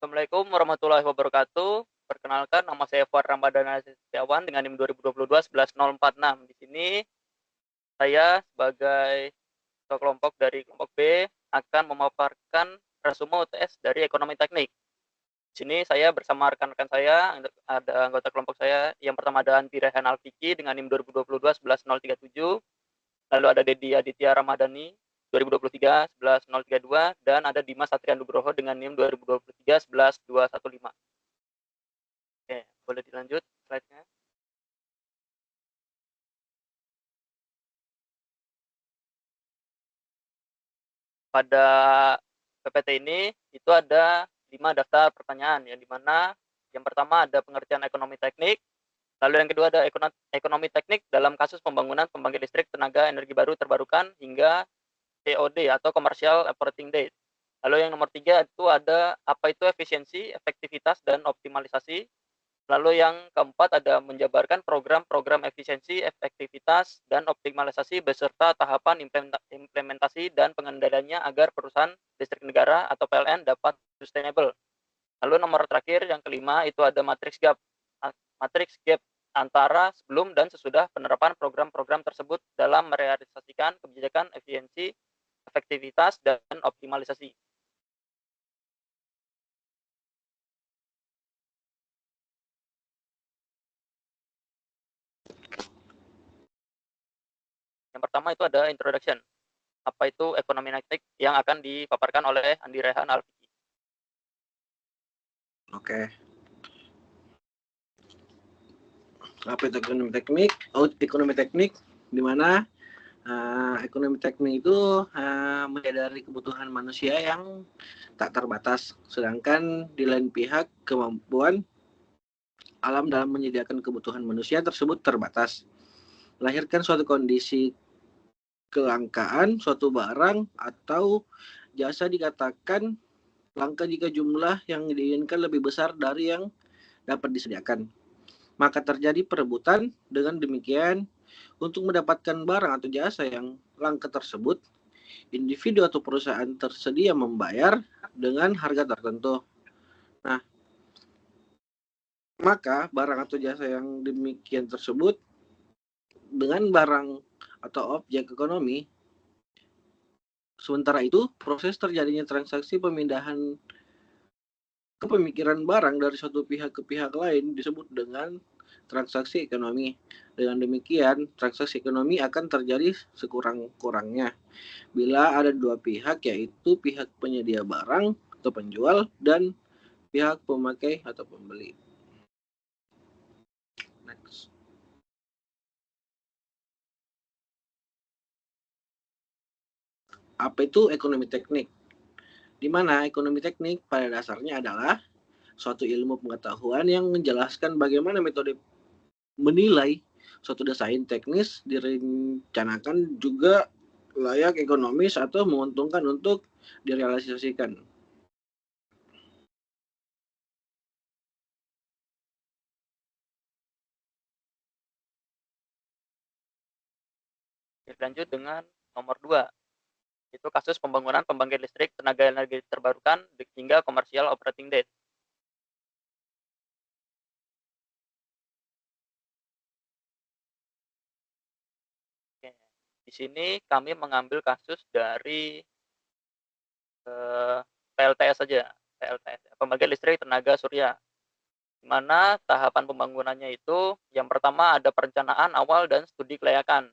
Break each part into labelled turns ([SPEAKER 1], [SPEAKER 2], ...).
[SPEAKER 1] Assalamualaikum warahmatullahi wabarakatuh. Perkenalkan, nama saya Fuad Ramadana Setiawan dengan NIM 2022 11046. Di sini saya sebagai ketua kelompok dari kelompok B akan memaparkan resume UTS dari ekonomi teknik. Di sini saya bersama rekan-rekan saya, ada anggota kelompok saya. Yang pertama ada Andi Rehan Alfiki dengan NIM 2022 11037. Lalu ada Dedi Aditya Ramadhani 2023 11032 dan ada Dimas Satria Nugroho dengan NIM 2023 11215. Oke, boleh dilanjut slide-nya. Pada PPT ini itu ada 5 daftar pertanyaan, yang dimana yang pertama ada pengertian ekonomi teknik, lalu yang kedua ada ekonomi teknik dalam kasus pembangunan pembangkit listrik tenaga energi baru terbarukan hingga COD atau Commercial Operating Date. Lalu yang nomor 3 itu ada apa itu efisiensi, efektivitas, dan optimalisasi. Lalu yang keempat ada menjabarkan program-program efisiensi, efektivitas, dan optimalisasi beserta tahapan implementasi dan pengendaliannya agar perusahaan listrik negara atau PLN dapat sustainable. Lalu nomor terakhir yang kelima itu ada matriks gap antara sebelum dan sesudah penerapan program-program tersebut dalam merealisasikan kebijakan efisiensi, efektivitas, dan optimalisasi. Yang pertama itu ada introduction. Apa itu ekonomi teknik yang akan dipaparkan oleh Andi Rehan Alfiki.
[SPEAKER 2] Oke. Apa itu ekonomi teknik? Ekonomi teknik di mana ekonomi teknik itu menyadari kebutuhan manusia yang tak terbatas, sedangkan di lain pihak kemampuan alam dalam menyediakan kebutuhan manusia tersebut terbatas. Melahirkan suatu kondisi kelangkaan suatu barang atau jasa dikatakan langka jika jumlah yang diinginkan lebih besar dari yang dapat disediakan. Maka terjadi perebutan. Dengan demikian, untuk mendapatkan barang atau jasa yang langka tersebut, individu atau perusahaan tersedia membayar dengan harga tertentu. Nah, maka barang atau jasa yang demikian tersebut dengan barang atau objek ekonomi, sementara itu proses terjadinya transaksi pemindahan kepemikiran barang dari suatu pihak ke pihak lain disebut dengan transaksi ekonomi. Dengan demikian, transaksi ekonomi akan terjadi sekurang-kurangnya bila ada dua pihak, yaitu pihak penyedia barang atau penjual dan pihak pemakai atau pembeli. Next. Apa itu ekonomi teknik? Di mana ekonomi teknik pada dasarnya adalah suatu ilmu pengetahuan yang menjelaskan bagaimana metode menilai suatu desain teknis direncanakan juga layak ekonomis atau menguntungkan untuk direalisasikan.
[SPEAKER 1] Lanjut dengan nomor 2, itu kasus pembangunan pembangkit listrik tenaga energi terbarukan hingga Commercial Operating Date. Oke. Di sini kami mengambil kasus dari PLTS saja, PLTS, pembangkit listrik tenaga surya, di mana tahapan pembangunannya itu yang pertama ada perencanaan awal dan studi kelayakan.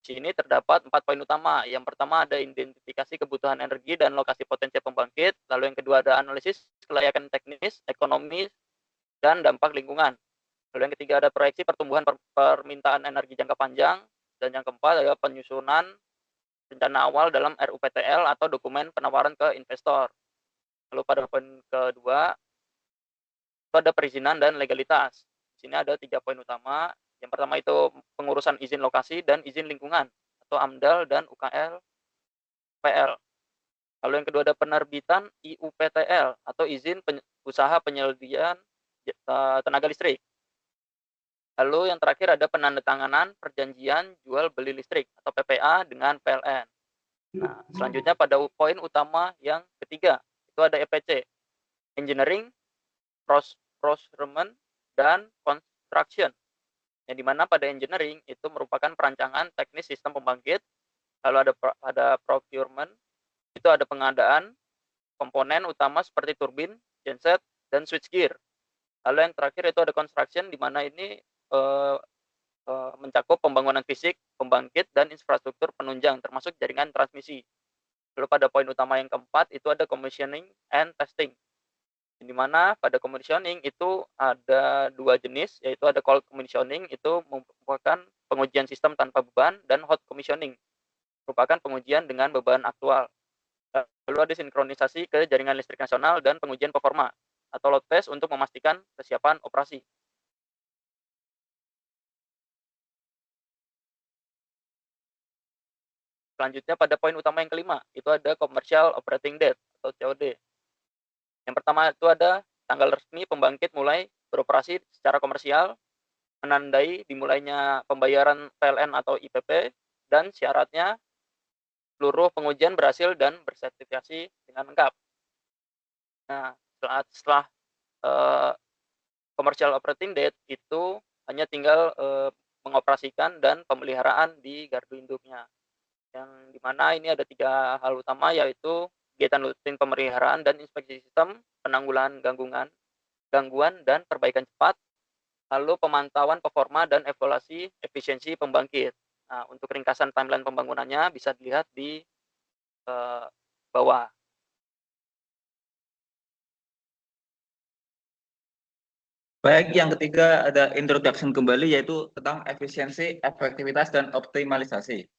[SPEAKER 1] Di sini terdapat 4 poin utama. Yang pertama ada identifikasi kebutuhan energi dan lokasi potensi pembangkit. Lalu yang kedua ada analisis kelayakan teknis, ekonomi, dan dampak lingkungan. Lalu yang ketiga ada proyeksi pertumbuhan permintaan energi jangka panjang. Dan yang keempat adalah penyusunan rencana awal dalam RUPTL atau dokumen penawaran ke investor. Lalu pada poin kedua itu ada perizinan dan legalitas. Di sini ada 3 poin utama. Yang pertama itu pengurusan izin lokasi dan izin lingkungan atau AMDAL dan UKL PL. Lalu yang kedua ada penerbitan IUPTL atau izin usaha penyediaan tenaga listrik. Lalu yang terakhir ada penandatanganan perjanjian jual beli listrik atau PPA dengan PLN. Nah, selanjutnya pada poin utama yang ketiga itu ada EPC. engineering, procurement, dan construction. Yang dimana pada engineering itu merupakan perancangan teknis sistem pembangkit, lalu ada procurement, itu ada pengadaan komponen utama seperti turbin, genset, dan switchgear. Lalu yang terakhir itu ada construction, di mana ini mencakup pembangunan fisik, pembangkit, dan infrastruktur penunjang, termasuk jaringan transmisi. Lalu pada poin utama yang keempat itu ada commissioning and testing, di mana pada commissioning itu ada dua jenis, yaitu ada cold commissioning, itu merupakan pengujian sistem tanpa beban, dan hot commissioning merupakan pengujian dengan beban aktual. Lalu ada sinkronisasi ke jaringan listrik nasional dan pengujian performa atau load test untuk memastikan kesiapan operasi. Selanjutnya pada poin utama yang kelima, itu ada commercial operating date atau COD. Yang pertama itu ada tanggal resmi pembangkit mulai beroperasi secara komersial, menandai dimulainya pembayaran PLN atau IPP, dan syaratnya seluruh pengujian berhasil dan bersertifikasi dengan lengkap. Nah, setelah commercial operating date itu hanya tinggal mengoperasikan dan pemeliharaan di gardu induknya. Yang dimana ini ada 3 hal utama, yaitu kegiatan rutin pemeliharaan dan inspeksi sistem, penanggulangan gangguan dan perbaikan cepat, lalu pemantauan performa dan evaluasi efisiensi pembangkit. Nah, untuk ringkasan timeline pembangunannya bisa dilihat di bawah.
[SPEAKER 3] Baik, yang ketiga ada introduction kembali, yaitu tentang efisiensi, efektivitas, dan optimalisasi.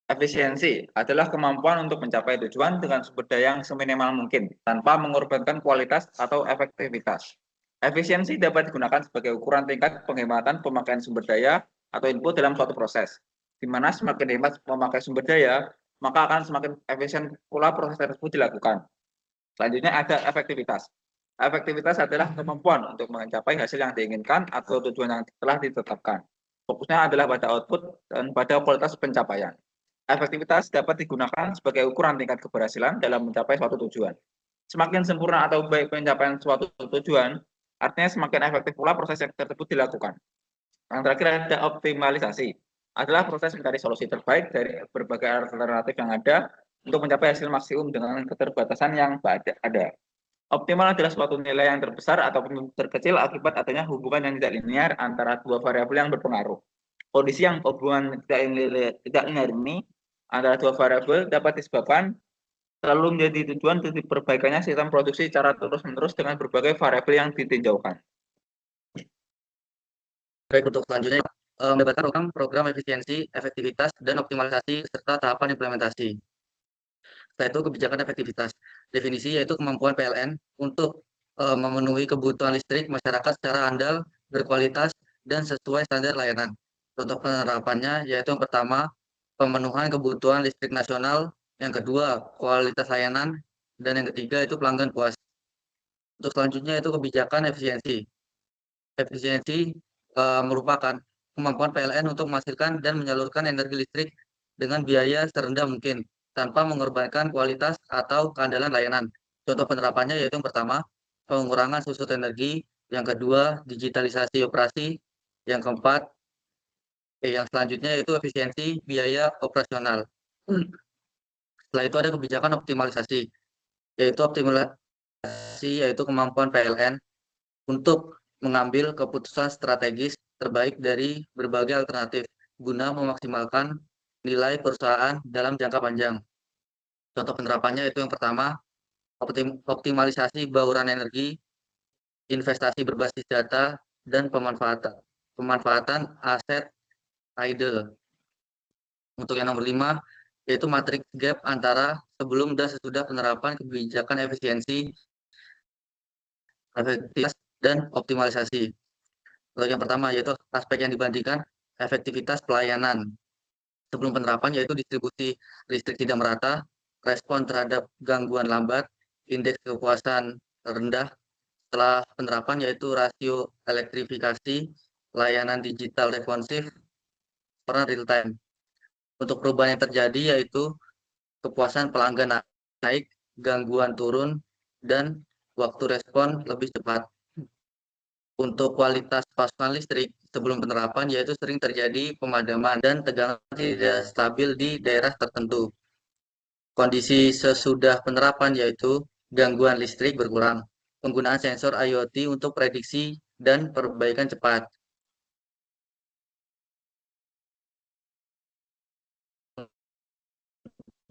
[SPEAKER 3] Efisiensi adalah kemampuan untuk mencapai tujuan dengan sumber daya yang seminimal mungkin, tanpa mengorbankan kualitas atau efektivitas. Efisiensi dapat digunakan sebagai ukuran tingkat penghematan pemakaian sumber daya atau input dalam suatu proses, di mana semakin hemat memakai sumber daya, maka akan semakin efisien pula proses tersebut dilakukan. Selanjutnya ada efektivitas. Efektivitas adalah kemampuan untuk mencapai hasil yang diinginkan atau tujuan yang telah ditetapkan. Fokusnya adalah pada output dan pada kualitas pencapaian. Efektivitas dapat digunakan sebagai ukuran tingkat keberhasilan dalam mencapai suatu tujuan. Semakin sempurna atau baik pencapaian suatu tujuan, artinya semakin efektif pula proses yang tersebut dilakukan. Yang terakhir ada optimalisasi. Adalah proses mencari solusi terbaik dari berbagai alternatif yang ada untuk mencapai hasil maksimum dengan keterbatasan yang ada. Optimal adalah suatu nilai yang terbesar ataupun terkecil akibat adanya hubungan yang tidak linear antara dua variabel yang berpengaruh. Kondisi yang hubungan tidak linear ini antara dua variabel dapat disebabkan selalu menjadi tujuan titik perbaikannya sistem produksi secara terus-menerus dengan berbagai variabel yang ditinjaukan.
[SPEAKER 4] Baik, untuk selanjutnya mendapatkan program efisiensi, efektivitas, dan optimalisasi serta tahapan implementasi. Setelah itu kebijakan efektivitas. Definisi yaitu kemampuan PLN untuk memenuhi kebutuhan listrik masyarakat secara andal, berkualitas, dan sesuai standar layanan. Contoh penerapannya yaitu yang pertama, pemenuhan kebutuhan listrik nasional, yang kedua, kualitas layanan, dan yang ketiga itu pelanggan puas. Untuk selanjutnya itu kebijakan efisiensi. Efisiensi merupakan kemampuan PLN untuk menghasilkan dan menyalurkan energi listrik dengan biaya serendah mungkin, tanpa mengorbankan kualitas atau keandalan layanan. Contoh penerapannya yaitu yang pertama, pengurangan susut energi, yang kedua, digitalisasi operasi, yang keempat, yang selanjutnya yaitu efisiensi biaya operasional. Setelah itu ada kebijakan optimalisasi, yaitu kemampuan PLN untuk mengambil keputusan strategis terbaik dari berbagai alternatif guna memaksimalkan nilai perusahaan dalam jangka panjang. Contoh penerapannya itu yang pertama, optimalisasi bauran energi, investasi berbasis data, dan pemanfaatan aset idle. Untuk yang nomor 5, yaitu matriks gap antara sebelum dan sesudah penerapan kebijakan efisiensi, efektivitas, dan optimalisasi. Untuk yang pertama yaitu aspek yang dibandingkan efektivitas pelayanan. Sebelum penerapan yaitu distribusi listrik tidak merata, respon terhadap gangguan lambat, indeks kepuasan rendah. Setelah penerapan yaitu rasio elektrifikasi, layanan digital responsif, peran real time. Untuk perubahan yang terjadi yaitu kepuasan pelanggan naik, gangguan turun, dan waktu respon lebih cepat. Untuk kualitas pasokan listrik sebelum penerapan yaitu sering terjadi pemadaman dan tegangan tidak stabil di daerah tertentu. Kondisi sesudah penerapan yaitu gangguan listrik berkurang, penggunaan sensor IoT untuk prediksi dan perbaikan cepat.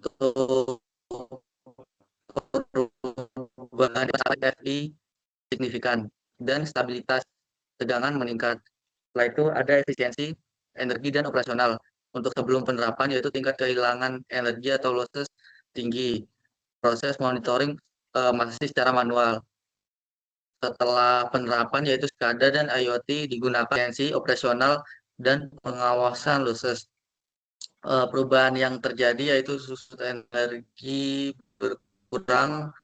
[SPEAKER 4] Untuk perubahan FI signifikan dan stabilitas tegangan meningkat. Setelah itu ada efisiensi energi dan operasional. Untuk sebelum penerapan yaitu tingkat kehilangan energi atau losses tinggi. Proses monitoring masih secara manual. Setelah penerapan yaitu SCADA dan IoT digunakan efisiensi operasional dan pengawasan losses. Perubahan yang terjadi yaitu susut energi berkurang,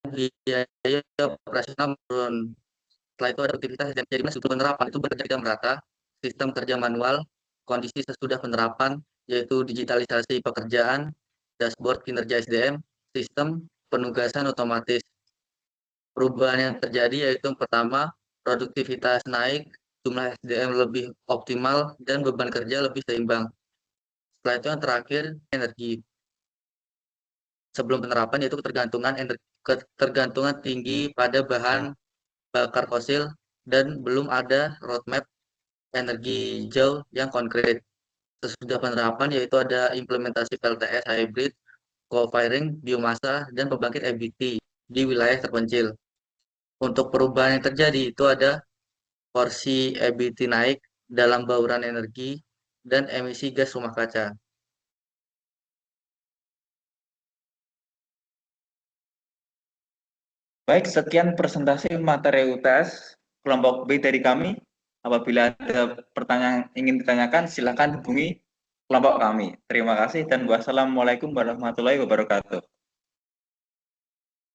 [SPEAKER 4] biaya operasional menurun. Setelah itu ada aktivitas yang jadi sebelum penerapan itu bekerja tidak merata, sistem kerja manual, kondisi sesudah penerapan yaitu digitalisasi pekerjaan, dashboard kinerja SDM, sistem penugasan otomatis. Perubahan yang terjadi yaitu yang pertama, produktivitas naik, jumlah SDM lebih optimal, dan beban kerja lebih seimbang. Setelah itu yang terakhir, energi. Sebelum penerapan yaitu ketergantungan tinggi pada bahan bakar fosil dan belum ada roadmap energi hijau yang konkret. Sesudah penerapan yaitu ada implementasi PLTS hybrid, co-firing, biomasa, dan pembangkit EBT di wilayah terpencil. Untuk perubahan yang terjadi itu ada porsi EBT naik dalam bauran energi dan emisi gas rumah kaca.
[SPEAKER 3] Baik, sekian presentasi materi UTS kelompok B dari kami. Apabila ada pertanyaan ingin ditanyakan, silakan hubungi kelompok kami. Terima kasih dan wassalamualaikum warahmatullahi wabarakatuh.